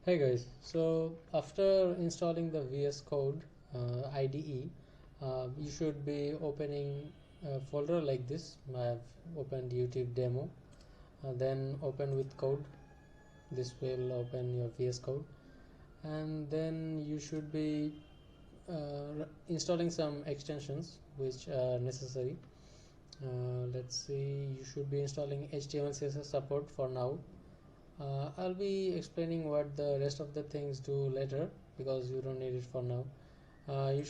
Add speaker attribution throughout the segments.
Speaker 1: Hey guys, so after installing the VS Code IDE, you should be opening a folder like this. I have opened YouTube demo, then open with code. This will open your VS Code, and then you should be installing some extensions which are necessary. Let's see, you should be installing HTML CSS support for now. I'll be explaining what the rest of the things do later because you don't need it for now. You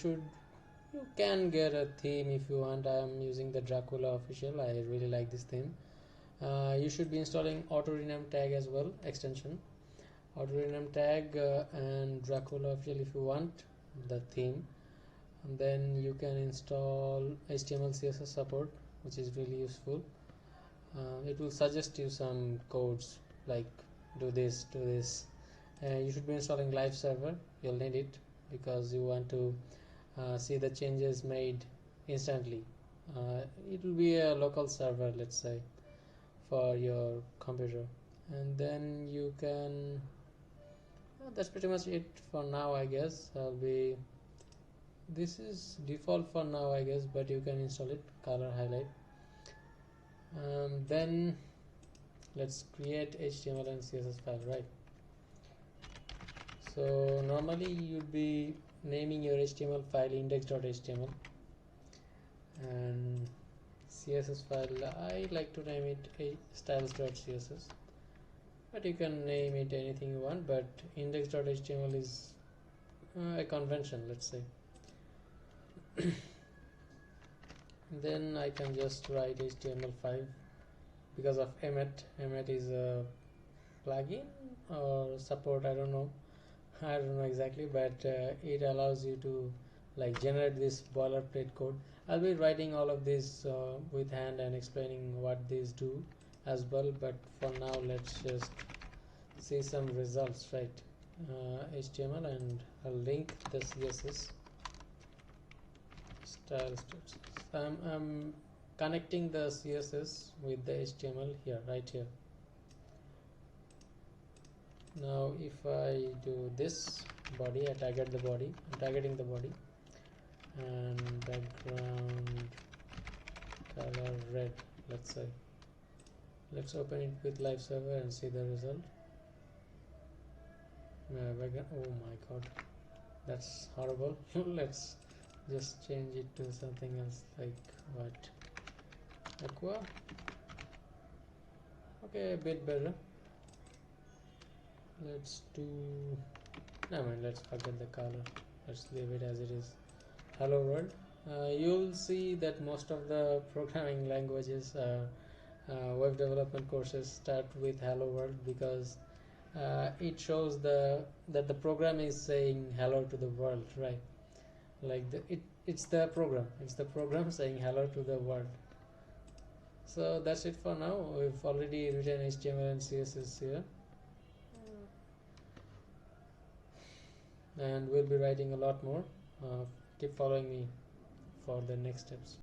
Speaker 1: can get a theme if you want. I am using the Dracula official. I really like this theme. You should be installing auto rename tag as well, extension auto rename tag, and Dracula official if you want the theme. And then you can install HTML CSS support, which is really useful. It will suggest you some codes like do this. You should be installing live server. You'll need it because you want to see the changes made instantly. It will be a local server, let's say, for your computer. And then you can that's pretty much it for now, I guess. This is default for now, I guess, but you can install it, color highlight. Then let's create HTML and CSS file, right? So normally you'd be naming your HTML file index.html, and CSS file I like to name it styles.css, but you can name it anything you want, but index.html is a convention, let's say. Then I can just write HTML5 because of Emmet. Emmet is a plugin or support, I don't know exactly, but it allows you to like generate this boilerplate code. I'll be writing all of this with hand and explaining what these do as well, but for now let's just see some results, right? HTML, and I'll link the CSS styles. I'm connecting the CSS with the HTML here, right here. Now if I do this body, I target the body, I'm targeting the body, and background color red, let's say. Let's open it with live server and see the result. Oh my god, that's horrible. Let's just change it to something else, like what, aqua. Okay, a bit better. Let's do, no man, let's forget the color, let's leave it as it is. Hello world. You'll see that most of the programming languages, web development courses start with hello world because it shows that the program is saying hello to the world, right? Like it's the program saying hello to the world. So that's it for now. We've already written HTML and CSS here, and we'll be writing a lot more. Keep following me for the next steps.